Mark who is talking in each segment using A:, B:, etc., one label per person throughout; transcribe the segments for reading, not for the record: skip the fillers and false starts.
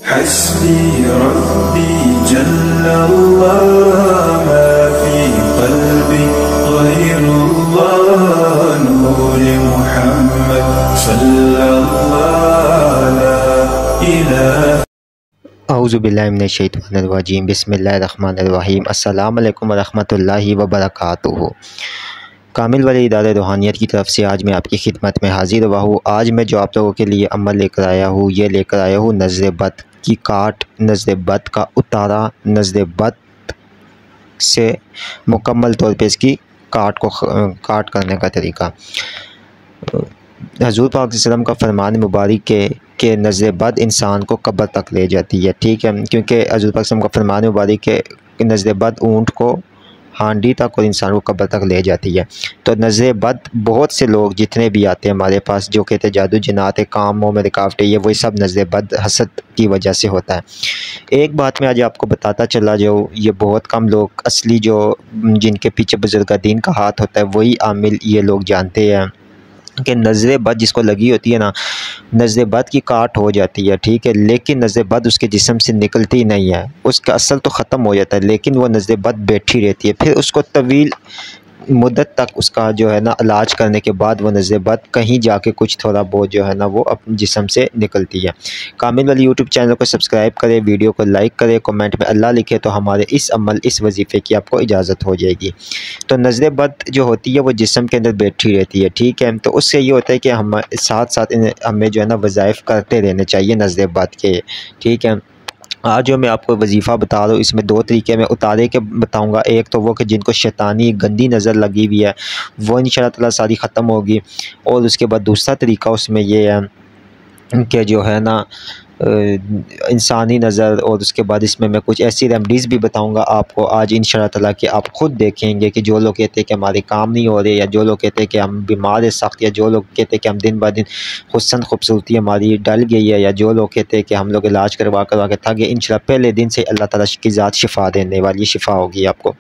A: हस्बी रब्बी जल्लल्लाह मा फी क़ल्बी ग़ैरुल्लाह नूर मुहम्मद सल्लल्लाहु ला इलाहा।
B: औज़ु बिल्लाहि मिनश शैतानिर रजीम। बिस्मिल्लाहिर रहमानिर रहीम। अस्सलामु अलैकुम व रहमतुल्लाहि व बरकातुहू। कामिल वाले इदारे रूहानियत की तरफ से आज मैं आपकी खिदमत में हाजिर हुआ हूँ। आज मैं जो आप लोगों के लिए अमल लेकर आया हूँ, ये लेकर आया हूँ नज़्र बद की काट, नज़्र बद का उतारा, नज़्र बद से मुकम्मल तौर पे इसकी काट करने का तरीका। हज़ूर पाक सल्लल्लाहु अलैहि वसल्लम का फरमान मुबारक के नज़्र बद इंसान को कब्र तक ले जाती है, ठीक है, क्योंकि हज़ूर पाक सल्लल्लाहु अलैहि वसल्लम का फरमान मुबारक के नज़्र बद ऊँट को हांडी तक और इंसान को कब्र तक ले जाती है। तो नज़्र बद बहुत से लोग जितने भी आते हैं हमारे पास जो कहते हैं जादू जिन्नात है, कामों में रुकावटें, ये वही सब नज़्र बद हसद की वजह से होता है। एक बात मैं आज आपको बताता चला जाऊँ, ये बहुत कम लोग असली जो जिनके पीछे बुजुर्ग दीन का हाथ होता है वही आमिल ये लोग जानते हैं कि नज़्र बद जिसको लगी होती है ना, नज़्र बद की काट हो जाती है, ठीक है, लेकिन नज़्र बद उसके जिस्म से निकलती नहीं है। उसका असर तो ख़त्म हो जाता है लेकिन वो नज़्र बद बैठी रहती है। फिर उसको तवील मुद्दत तक उसका जो है ना इलाज करने के बाद वो नज़्र बद कहीं जाके कुछ थोड़ा बहुत जो है ना वो अपने जिस्म से निकलती है। कामिल वाली यूट्यूब चैनल को सब्सक्राइब करें, वीडियो को लाइक करें, कमेंट में अल्लाह लिखे तो हमारे इस अमल इस वजीफ़े की आपको इजाज़त हो जाएगी। तो नज़्र बद जो होती है वो जिस्म के अंदर बैठी रहती है, ठीक है। तो उससे ये होता है कि हम साथ साथ हमें जो है ना वज़ाइफ करते रहने चाहिए नज़्र बद के, ठीक है। आज जो मैं आपको वजीफ़ा बता रहा हूँ इसमें दो तरीके मैं उतारे के बताऊँगा। एक तो वो कि जिनको शैतानी गंदी नज़र लगी हुई है वो इंशाअल्लाह ताला सारी ख़त्म होगी, और उसके बाद दूसरा तरीका उसमें ये है कि जो है ना इंसानी नज़र, और उसके बाद इसमें मैं कुछ ऐसी रेमडीज़ भी बताऊंगा आपको आज इंशाअल्लाह ताला कि आप ख़ुद देखेंगे कि जो लोग कहते हैं कि हमारे काम नहीं हो रहे, या जो लोग कहते हैं कि हम बीमार हैं सख्त, या जो लोग कहते हैं कि हम दिन ब दिन हुस्न खूबसूरती हमारी डल गई है, या जो लोग कहते हैं कि हम लोग इलाज करवा के थक गए, इंशाअल्लाह पहले दिन से अल्लाह ताला की ज़ात शिफा देने वाली शिफा होगी। आपको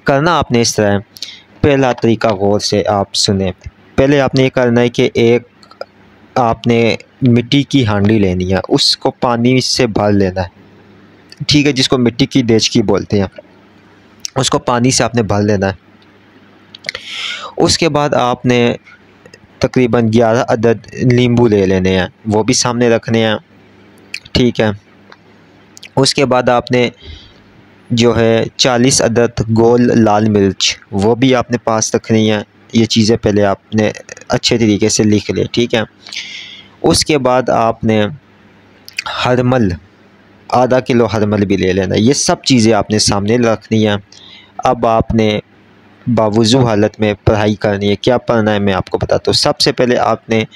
B: करना आपने इस तरह, पहला तरीका गौर से आप सुने। पहले आपने ये करना है कि एक आपने मिट्टी की हांडी लेनी है, उसको पानी से भर लेना है, ठीक है, जिसको मिट्टी की देचकी बोलते हैं, उसको पानी से आपने भर लेना है। उसके बाद आपने तकरीबन 11 अदद नींबू ले लेने हैं, वो भी सामने रखने हैं, ठीक है। उसके बाद आपने जो है 40 अदद गोल लाल मिर्च वो भी आपने पास रखनी है। ये चीज़ें पहले आपने अच्छे तरीके से लिख लें, ठीक है। उसके बाद आपने हरमल आधा किलो हरमल भी ले लेना। ये सब चीज़ें आपने सामने रखनी है। अब आपने बावुज़ू हालत में पढ़ाई करनी है। क्या पढ़ना है मैं आपको बताता हूँ। सबसे पहले आपने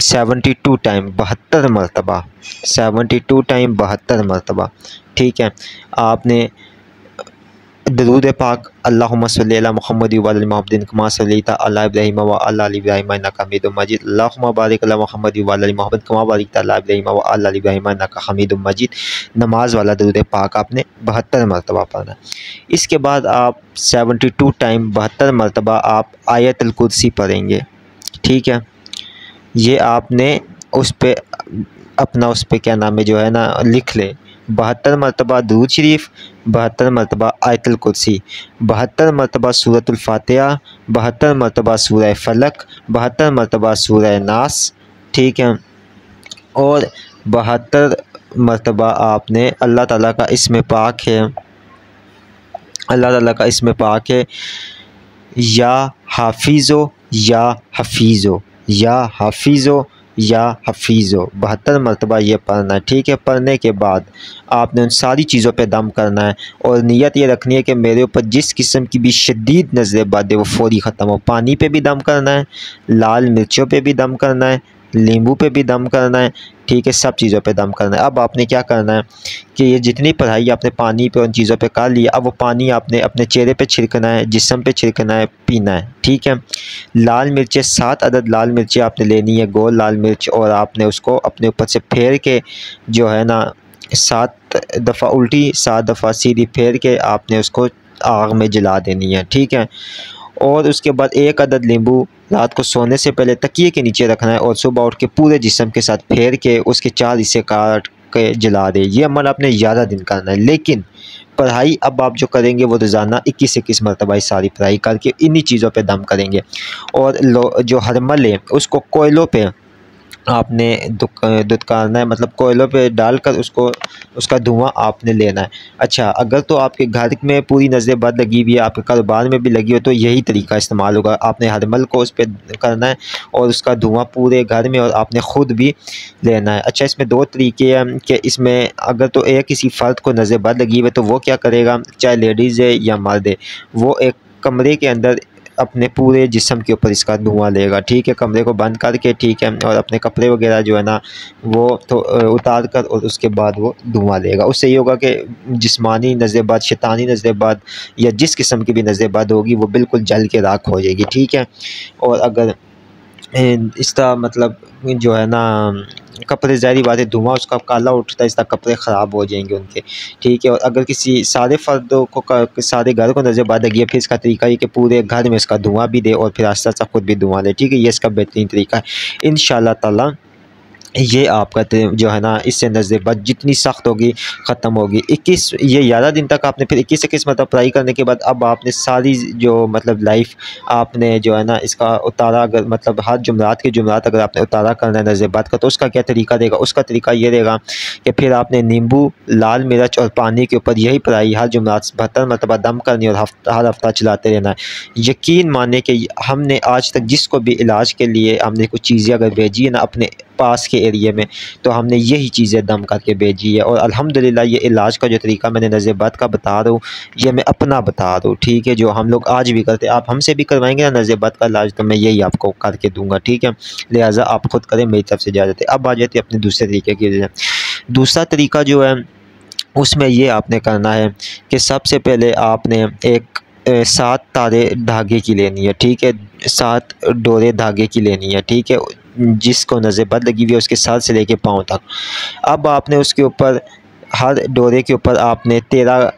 B: 72 टाइम 72 मरतबा 72 टाइम 72 मरतबा, ठीक है, आपने दरूद पाक अल्लाहुम्मा सल्ली अला मुहम्मद व अला मुहम्मद कमा सल्लैता अला इब्राहीम व अला आलि इब्राहीम इन्नका हमीदुम मजीद। अल्लाहुम्मा बारिक अला मुहम्मद व अला मुहम्मद कमा बारकता अला इब्राहीम व अला आलि इब्राहीम इन्नका हमीदुम मजीद। नमाज वाला दरूद पाक आपने 72 मरतबा पढ़ना। इसके बाद आप 72 टाइम 72 मरतबा आप आयतुल कुर्सी पढ़ेंगे, ठीक है। ये आपने उस पर अपना उस पर क्या नाम है जो है ना लिख ले। 72 मरतबा दुरूद शरीफ, 72 मरतबा आयतुल कुर्सी, 72 मरतबा सूरतुल फातिहा, 72 मरतबा सूरह फलक, 72 मरतबा सूरह नास, ठीक है। और 72 मरतबा आपने अल्लाह ताला का इसमें पाक है, अल्लाह ताला का इसमें पाक है या हाफिज़ो या हफीज़ो, या हाफिज़ो या हफीज़ो, 72 मरतबा ये पढ़ना है, ठीक है। पढ़ने के बाद आपने उन सारी चीज़ों पे दम करना है और नियत ये रखनी है कि मेरे ऊपर जिस किस्म की भी शदीद नज़्र बद है वो फौरी ख़त्म हो। पानी पे भी दम करना है, लाल मिर्चों पे भी दम करना है, नींबू पे भी दम करना है, ठीक है, सब चीज़ों पे दम करना है। अब आपने क्या करना है कि ये जितनी पढ़ाई आपने पानी पे उन चीज़ों पे कर लिया, अब वो पानी आपने अपने चेहरे पे छिड़कना है, जिस्म पे छिड़कना है, पीना है, ठीक है। लाल मिर्चें 7 अदद लाल मिर्चें आपने लेनी है, गोल लाल मिर्च, और आपने उसको अपने ऊपर से फेर के जो है ना 7 दफ़ा उल्टी 7 दफ़ा सीधी फेर के आपने उसको आग में जला देनी है, ठीक है। और उसके बाद 1 अदद नींबू रात को सोने से पहले तकिए के नीचे रखना है और सुबह उठ के पूरे जिस्म के साथ फेर के उसके 4 हिस्से काट के जला दे। ये अमल आपने 11 दिन करना है। लेकिन पढ़ाई अब आप जो करेंगे वो रोज़ाना 21-21 मरतबा इस सारी पढ़ाई करके इन्हीं चीज़ों पे दम करेंगे। और जो हरमल है उसको कोयलों पे आपने दुत्कारना है, मतलब कोयलों पे डालकर उसको उसका धुआं आपने लेना है। अच्छा, अगर तो आपके घर में पूरी नज़र बद लगी हुई है, आपके कारोबार में भी लगी हो, तो यही तरीका इस्तेमाल होगा। आपने हरमल को उस पर करना है और उसका धुआं पूरे घर में और आपने ख़ुद भी लेना है। अच्छा, इसमें 2 तरीके हैं कि इसमें अगर तो एक किसी फ़र्द को नज़र बद लगी हुई है तो वो क्या करेगा, चाहे लेडीज़ है या मर्द है, वो एक कमरे के अंदर अपने पूरे जिस्म के ऊपर इसका धुआं लेगा। ठीक है, कमरे को बंद करके, ठीक है, और अपने कपड़े वगैरह जो है ना वो तो उतार कर और उसके बाद वो धुआं लेगा। उससे ये होगा कि जिस्मानी नज़रबद, शैतानी नज़रबद या जिस किस्म की भी नज़रबद होगी वो बिल्कुल जल के राख हो जाएगी। ठीक है, और अगर इसका मतलब जो है ना कपड़े, ज़ाहिर बात है धुआं उसका काला उठता है, इसका कपड़े ख़राब हो जाएंगे उनके। ठीक है, और अगर किसी सारे फ़र्दों को सारे घर को नज़र बद लगी है, फिर इसका तरीका ये कि पूरे घर में इसका धुआं भी दे और फिर आस्ता आस्ता खुद भी धुआं ले। ठीक है, ये इसका बेहतरीन तरीका है। इंशाअल्लाह ताला ये आपका जो है ना इससे नज़र बद जितनी सख्त होगी ख़त्म होगी। 21 ये 11 दिन तक आपने फिर 21-21 मतलब ट्राई करने के बाद अब आपने सारी जो मतलब लाइफ आपने जो है ना इसका उतारा, अगर मतलब हर जुमरात के जुमरात अगर आपने उतारा करना है नज़र बद का, तो उसका क्या तरीका रहेगा। उसका तरीका ये रहेगा कि फिर आपने नींबू, लाल मिर्च और पानी के ऊपर यही पढ़ाई हर जुमरात 72 मरतबा दम करनी और हर हफ्ता चलाते रहना है। यकीन माने कि हमने आज तक जिसको भी इलाज के लिए हमने कुछ चीज़ें अगर भेजी है ना अपने पास के एरिया में, तो हमने यही चीज़ें दम करके भेजी है। और अल्हम्दुलिल्लाह ये इलाज का जो तरीका मैंने नज़र बद का बता रहा हूँ, ये मैं अपना बता रहा हूँ। ठीक है, जो हम लोग आज भी करते हैं, आप हमसे भी करवाएंगे ना नज़र बद का इलाज, तो मैं यही आपको करके दूंगा। ठीक है, लिहाजा आप खुद करें, मेरी तरफ से इजाज़त है। अब आ जाती है अपने दूसरे तरीके की। दूसरा तरीका जो है उसमें ये आपने करना है कि सबसे पहले आपने एक 7 तारे धागे की लेनी है। ठीक है, 7 डोरे धागे की लेनी है। ठीक है, जिसको नज़र बद लगी हुई है उसके सर से लेके पाँव तक। अब आपने उसके ऊपर हर डोरे के ऊपर आपने 13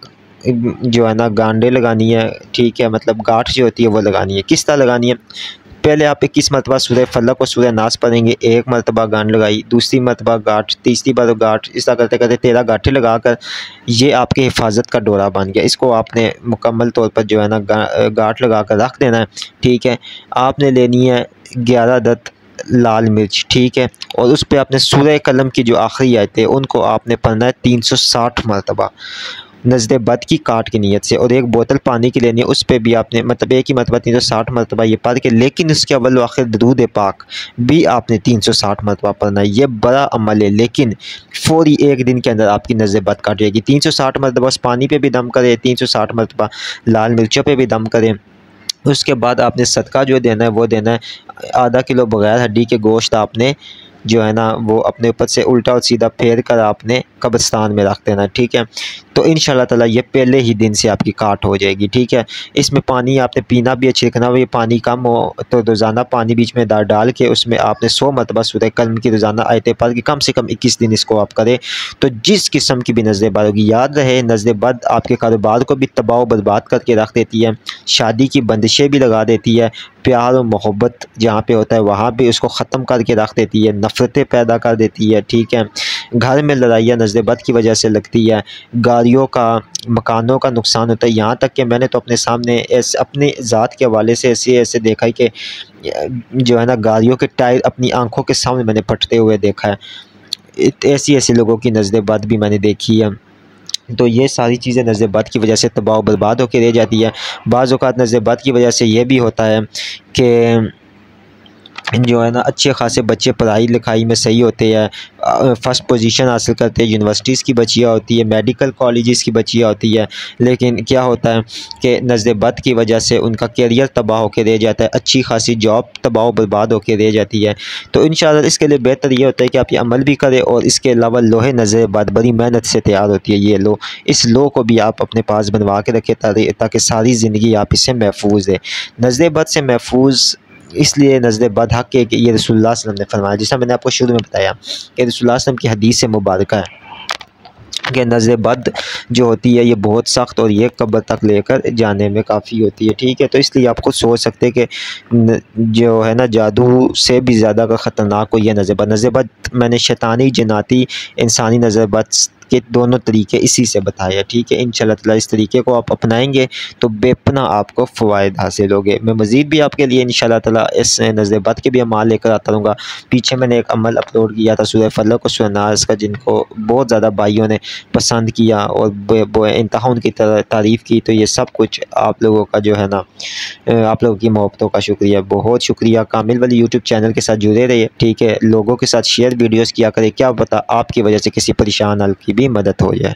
B: जो है ना गांडें लगानी है। ठीक है, मतलब गांठ जो होती है वो लगानी है। किस तरह लगानी है, पहले आप 21 मरतबा सूरह फलक और सूरह नास पढ़ेंगे, 1 मरतबा गांठ लगाई, दूसरी मरतबा गांठ, तीसरी बार गांठ, इस तरह करते करते 13 गांठें लगाकर ये आपके हिफाजत का डोरा बन गया। इसको आपने मुकम्मल तौर पर जो है ना गांठ लगा कर रख देना है। ठीक है, आपने लेनी है 11 अदद लाल मिर्च। ठीक है, और उस पर आपने सूरह कलम की जो आखिरी आयतें उनको आपने पढ़ना है 360 मरतबा नज़र बद की काट की नीयत से। और 1 बोतल पानी की लेनी है, उस पर भी आपने मतलब एक ही मरतबा 360 मरतबा ये पढ़ के, लेकिन उसके अव्वल व आखिर दरूद पाक भी आपने 360 मरतबा पढ़ना है। ये बड़ा अमल है, लेकिन फौरी 1 दिन के अंदर आपकी नज़र बद काट जाएगी। 360 मरतबा उस पानी पे भी दम करें, 360 मरतबा लाल मिर्चों पे भी दम करें। उसके बाद आपने सदका जो देना है वो देना है, आधा किलो बग़ैर हड्डी के गोश्त आपने जो है ना वो अपने ऊपर से उल्टा और सीधा फेर कर आपने कब्रिस्तान में रख देना। ठीक है, तो इंशाअल्लाह ताला ये पहले ही दिन से आपकी काट हो जाएगी। ठीक है, इसमें पानी आपने पीना भी है, छिड़कना हो, ये पानी कम हो तो रोज़ाना पानी बीच में डाल के उसमें आपने 100 मरतबा सूरह कलम की रोज़ाना आयतें पढ़ के कम से कम 21 दिन इसको आप करें, तो जिस किस्म की भी नज़र बद होगी, याद रहे नज़र बद आपके कारोबार को भी तबाह बर्बाद करके रख देती है, शादी की बंदिशें भी लगा देती है, प्यार और मोहब्बत जहाँ पे होता है वहाँ पे उसको ख़त्म करके रख देती है, नफ़रतें पैदा कर देती है। ठीक है, घर में लड़ाइयाँ नज़र बद की वजह से लगती है, गाड़ियों का, मकानों का नुकसान होता है। यहाँ तक कि मैंने तो अपने सामने ऐसे अपनी ज़ात के हवाले से ऐसे देखा है कि जो है ना गाड़ियों के टायर अपनी आंखों के सामने मैंने फटते हुए देखा है। ऐसी लोगों की नज़र बद भी मैंने देखी है। तो ये सारी चीज़ें नज़र बद की वजह से तबाह बर्बाद होकर रह जाती है। बाज़ औक़ात नज़र बद की वजह से ये भी होता है कि जो है ना अच्छे खासे बच्चे पढ़ाई लिखाई में सही होते हैं, फ़र्स्ट पोजीशन हासिल करते हैं, यूनिवर्सिटीज़ की बच्चियाँ होती है, मेडिकल कॉलेजेस की बच्चियाँ होती है, लेकिन क्या होता है कि नज़र बद की वजह से उनका करियर तबाह होकर रह जाता है, अच्छी खासी जॉब तबाह बर्बाद होकर रह जाती है। तो इंशाअल्लाह इसके लिए बेहतर ये होता है कि आप ये अमल भी करें, और इसके अलावा लोहे नज़र बद बड़ी मेहनत से तैयार होती है। ये लो, इस लो को भी आप अपने पास बनवा के रखें ताकि सारी ज़िंदगी आप इससे महफूज है। नज़र बद से महफूज इसलिए नज़र बद हक़ है कि ये रसूलुल्लाह सल्लल्लाहु अलैहि वसल्लम ने फरमाया, जैसा मैंने आपको शुरू में बताया कि रसूलुल्लाह सल्लल्लाहु अलैहि वसल्लम की हदीस से मुबारक है कि नज़र बद जो होती है ये बहुत सख्त और ये कब्र तक लेकर जाने में काफ़ी होती है, ठीक है। तो इसलिए आप खुद सोच सकते हैं कि जो है ना जादू से भी ज़्यादा का ख़तरनाक कोई है नज़र बद मैंने शैतानी जन्नाती इंसानी नज़र बद के दोनों तरीके इसी से बताए हैं, ठीक है। इंशाअल्लाह ताला इस तरीके को आप अपनाएंगे तो बेपना आपको फ़वाइद हासिल होंगे। मैं मज़ीद भी आपके लिए इंशाअल्लाह ताला इस नज़र बद के भी अमाल लेकर आता रहूँगा। पीछे मैंने एक अमल अपलोड किया था सूरह फलक और सूरह नास का, जिनको बहुत ज़्यादा भाइयों ने पसंद किया और इंतहा उनकी तारीफ़ की। तो ये सब कुछ आप लोगों का जो है ना आप लोगों की मोहब्बतों का शुक्रिया, बहुत शुक्रिया। कामिल वली यूट्यूब चैनल के साथ जुड़े रहिए, ठीक है। लोगों के साथ शेयर वीडियोस किया करें, क्या पता आपकी वजह से किसी परेशान हाल की भी मदद हो जाए।